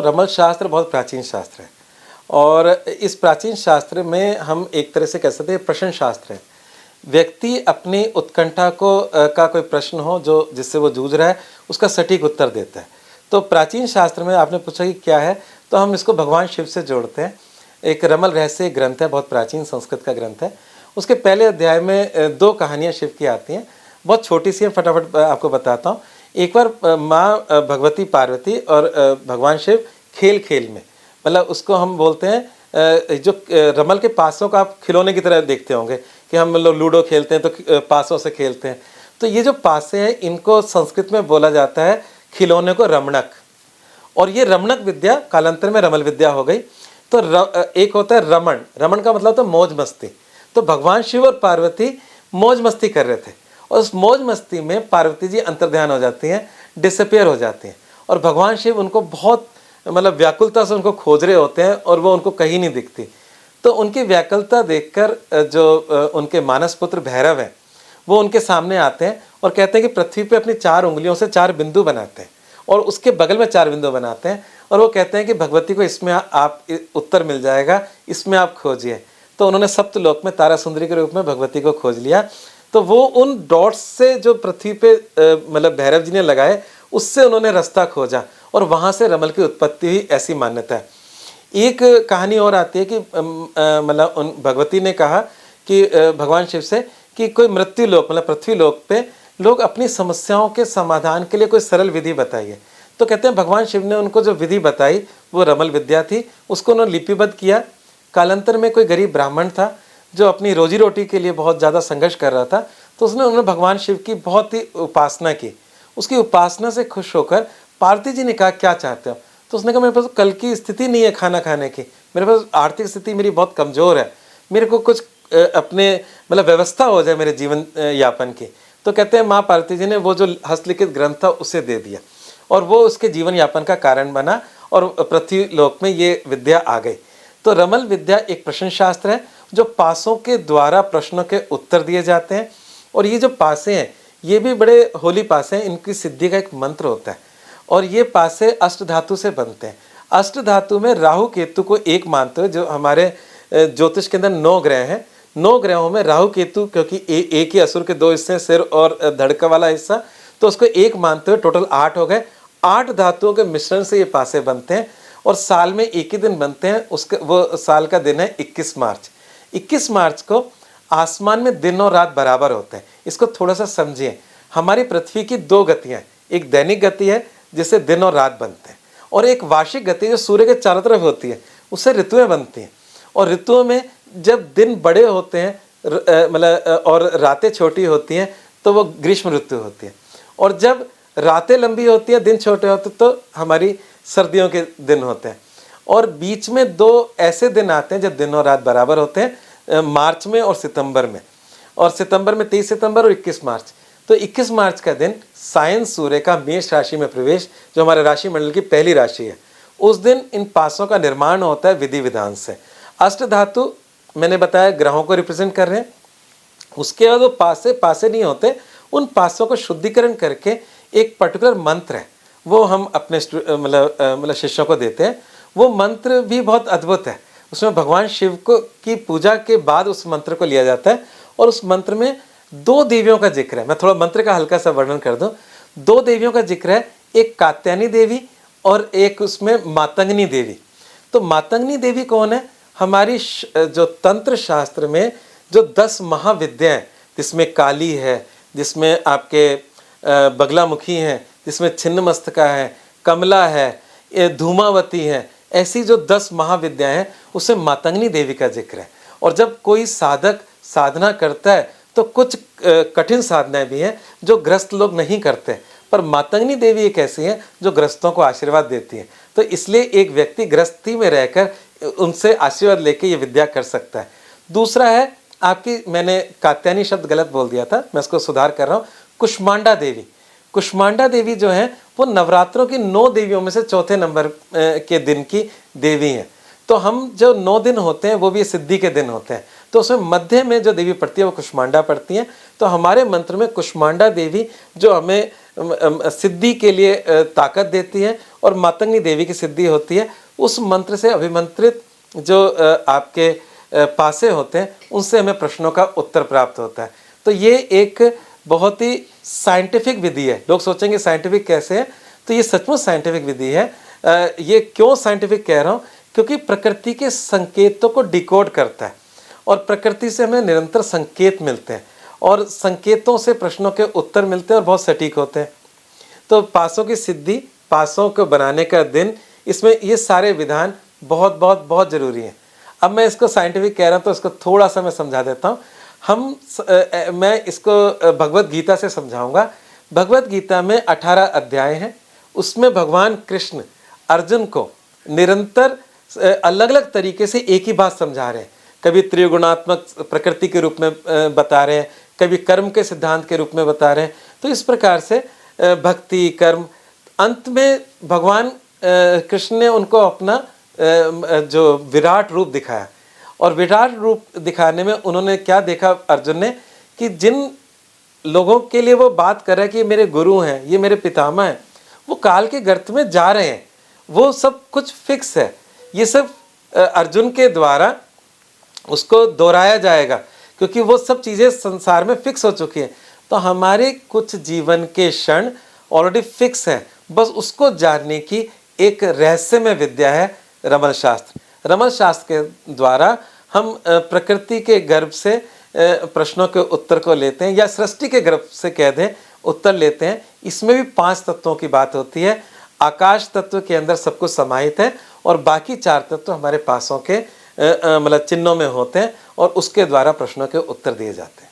रमल शास्त्र बहुत प्राचीन शास्त्र है और इस प्राचीन शास्त्र में हम एक तरह से कह सकते हैं प्रश्न शास्त्र है। व्यक्ति अपनी उत्कंठा का कोई प्रश्न हो जो जिससे वो जूझ रहा है उसका सटीक उत्तर देता है। तो प्राचीन शास्त्र में आपने पूछा कि क्या है, तो हम इसको भगवान शिव से जोड़ते हैं। एक रमल रहस्य ग्रंथ है, बहुत प्राचीन संस्कृत का ग्रंथ है। उसके पहले अध्याय में 2 कहानियाँ शिव की आती हैं, बहुत छोटी सी हैं, फटाफट आपको बताता हूँ। एक बार माँ भगवती पार्वती और भगवान शिव खेल खेल में, मतलब उसको हम बोलते हैं जो रमल के पासों का आप खिलौने की तरह देखते होंगे कि हम लोग लूडो खेलते हैं तो पासों से खेलते हैं। तो ये जो पासे हैं इनको संस्कृत में बोला जाता है खिलौने को रमणक, और ये रमणक विद्या कालांतर में रमल विद्या हो गई। तो एक होता है रमण, रमण का मतलब तो मौज मस्ती। तो भगवान शिव और पार्वती मौज मस्ती कर रहे थे और उस मौज मस्ती में पार्वती जी अंतर्ध्यान हो जाती हैं, डिसअपियर हो जाती हैं, और भगवान शिव उनको बहुत मतलब व्याकुलता से उनको खोज रहे होते हैं और वो उनको कहीं नहीं दिखती। तो उनकी व्याकुलता देखकर जो उनके मानस पुत्र भैरव हैं वो उनके सामने आते हैं और कहते हैं कि पृथ्वी पे अपनी 4 उंगलियों से 4 बिंदु बनाते हैं और उसके बगल में 4 बिंदु बनाते हैं, और वो कहते हैं कि भगवती को इसमें आप उत्तर मिल जाएगा, इसमें आप खोजिए। तो उन्होंने सप्तलोक में तारा सुंदरी के रूप में भगवती को खोज लिया। तो वो उन डॉट्स से जो पृथ्वी पे मतलब भैरव जी ने लगाए उससे उन्होंने रास्ता खोजा और वहाँ से रमल की उत्पत्ति हुई, ऐसी मान्यता है। एक कहानी और आती है कि मतलब उन भगवती ने कहा कि भगवान शिव से कि कोई मृत्यु लोक मतलब पृथ्वी लोक पे लोग अपनी समस्याओं के समाधान के लिए कोई सरल विधि बताइए। तो कहते हैं भगवान शिव ने उनको जो विधि बताई वो रमल विद्या थी, उसको उन्होंने लिपिबद्ध किया। कालांतर में कोई गरीब ब्राह्मण था जो अपनी रोजी रोटी के लिए बहुत ज़्यादा संघर्ष कर रहा था, तो उन्होंने भगवान शिव की बहुत ही उपासना की। उसकी उपासना से खुश होकर पार्वती जी ने कहा क्या चाहते हो? तो उसने कहा मेरे पास कल की स्थिति नहीं है खाना खाने की, मेरे पास आर्थिक स्थिति मेरी बहुत कमज़ोर है, मेरे को कुछ अपने मतलब व्यवस्था हो जाए मेरे जीवन यापन की। तो कहते हैं माँ पार्वती जी ने वो जो हस्तलिखित ग्रंथ था उसे दे दिया और वो उसके जीवन यापन का कारण बना और पृथ्वी लोक में ये विद्या आ गई। तो रमल विद्या एक प्रश्न शास्त्र है जो पासों के द्वारा प्रश्नों के उत्तर दिए जाते हैं। और ये जो पासे हैं ये भी बड़े होली पासे हैं, इनकी सिद्धि का एक मंत्र होता है और ये पासे अष्ट धातु से बनते हैं। अष्ट धातु में राहु केतु को एक मानते हुए, जो हमारे ज्योतिष के अंदर 9 ग्रह हैं, 9 ग्रहों में राहु केतु क्योंकि एक ही असुर के 2 हिस्से, सिर और धड़का वाला हिस्सा, तो उसको एक मानते हुए टोटल 8 हो गए। 8 धातुओं के मिश्रण से ये पासे बनते हैं और साल में एक ही दिन बनते हैं। उसके वो साल का दिन है 21 मार्च। 21 मार्च को आसमान में दिन और रात बराबर होते हैं। इसको थोड़ा सा समझिए, हमारी पृथ्वी की 2 गतियाँ, एक दैनिक गति है जिससे दिन और रात बनते हैं, और एक वार्षिक गति जो सूर्य के चारों तरफ होती है, उससे ऋतुएं बनती हैं। और ऋतुओं में जब दिन बड़े होते हैं मतलब और रातें छोटी होती हैं तो वो ग्रीष्म ऋतु होती है, और जब रातें लंबी होती हैं दिन छोटे होते तो हमारी सर्दियों के दिन होते हैं। और बीच में 2 ऐसे दिन आते हैं जब दिन और रात बराबर होते हैं, मार्च में और सितंबर में। और सितंबर में 23 सितंबर और 21 मार्च। तो 21 मार्च का दिन सायन सूर्य का मेष राशि में प्रवेश, जो हमारे राशि मंडल की पहली राशि है, उस दिन इन पासों का निर्माण होता है विधि विधान से। अष्ट धातु मैंने बताया ग्रहों को रिप्रेजेंट कर रहे हैं। उसके बाद वो पासे नहीं होते, उन पासों को शुद्धिकरण करके एक पर्टिकुलर मंत्र है वो हम अपने मतलब शिष्यों को देते हैं। वो मंत्र भी बहुत अद्भुत है। उसमें भगवान शिव को की पूजा के बाद उस मंत्र को लिया जाता है और उस मंत्र में 2 देवियों का जिक्र है। मैं थोड़ा मंत्र का हल्का सा वर्णन कर दूं। 2 देवियों का जिक्र है, एक कात्यायनी देवी और एक उसमें मातंगनी देवी। तो मातंगनी देवी कौन है? हमारी जो तंत्र शास्त्र में जो 10 महाविद्या हैं, जिसमें काली है, जिसमें आपके बगलामुखी हैं, जिसमें छिन्नमस्तका है, कमला है, धूमावती है, ऐसी जो 10 महाविद्याएं हैं उसमें मातंगनी देवी का जिक्र है। और जब कोई साधक साधना करता है तो कुछ कठिन साधनाएं भी हैं जो ग्रस्त लोग नहीं करते, पर मातंगनी देवी एक ऐसी हैं जो ग्रस्तों को आशीर्वाद देती हैं। तो इसलिए एक व्यक्ति गृहस्थी में रहकर उनसे आशीर्वाद लेके ये विद्या कर सकता है। दूसरा है आपकी, मैंने कात्यायनी शब्द गलत बोल दिया था, मैं इसको सुधार कर रहा हूँ, कुष्मांडा देवी। कुष्मांडा देवी जो है वो नवरात्रों की 9 देवियों में से चौथे नंबर के दिन की देवी हैं। तो हम जो 9 दिन होते हैं वो भी सिद्धि के दिन होते हैं, तो उसमें मध्य में जो देवी पड़ती है वो कुष्मांडा पड़ती हैं। तो हमारे मंत्र में कुष्मांडा देवी जो हमें सिद्धि के लिए ताकत देती है और मातंगी देवी की सिद्धि होती है। उस मंत्र से अभिमंत्रित जो आपके पासे होते हैं उनसे हमें प्रश्नों का उत्तर प्राप्त होता है। तो ये एक बहुत ही साइंटिफिक विधि है। लोग सोचेंगे साइंटिफिक कैसे है, तो ये सचमुच साइंटिफिक विधि है। ये क्यों साइंटिफिक कह रहा हूँ, क्योंकि प्रकृति के संकेतों को डिकोड करता है और प्रकृति से हमें निरंतर संकेत मिलते हैं और संकेतों से प्रश्नों के उत्तर मिलते हैं और बहुत सटीक होते हैं। तो पासों की सिद्धि, पासों को बनाने का दिन, इसमें ये सारे विधान बहुत बहुत बहुत ज़रूरी हैं। अब मैं इसको साइंटिफिक कह रहा हूँ तो इसको थोड़ा सा मैं समझा देता हूँ। मैं इसको भगवत गीता से समझाऊंगा। भगवत गीता में 18 अध्याय हैं। उसमें भगवान कृष्ण अर्जुन को निरंतर अलग अलग तरीके से एक ही बात समझा रहे हैं। कभी त्रिगुणात्मक प्रकृति के रूप में बता रहे हैं, कभी कर्म के सिद्धांत के रूप में बता रहे हैं। तो इस प्रकार से भक्ति, कर्म, अंत में भगवान कृष्ण ने उनको अपना जो विराट रूप दिखाया। और विराट रूप दिखाने में उन्होंने क्या देखा अर्जुन ने, कि जिन लोगों के लिए वो बात कर रहा है कि ये मेरे गुरु हैं, ये मेरे पितामह हैं, वो काल के गर्त में जा रहे हैं। वो सब कुछ फिक्स है। ये सब अर्जुन के द्वारा उसको दोहराया जाएगा, क्योंकि वो सब चीज़ें संसार में फिक्स हो चुकी हैं। तो हमारे कुछ जीवन के क्षण ऑलरेडी फिक्स हैं, बस उसको जानने की एक रहस्यमय विद्या है रमन शास्त्र। रमन शास्त्र के द्वारा हम प्रकृति के गर्भ से प्रश्नों के उत्तर को लेते हैं, या सृष्टि के गर्भ से कह दें उत्तर लेते हैं। इसमें भी 5 तत्वों की बात होती है। आकाश तत्व के अंदर सब कुछ समाहित है और बाकी 4 तत्व हमारे पासों के मतलब चिन्हों में होते हैं और उसके द्वारा प्रश्नों के उत्तर दिए जाते हैं।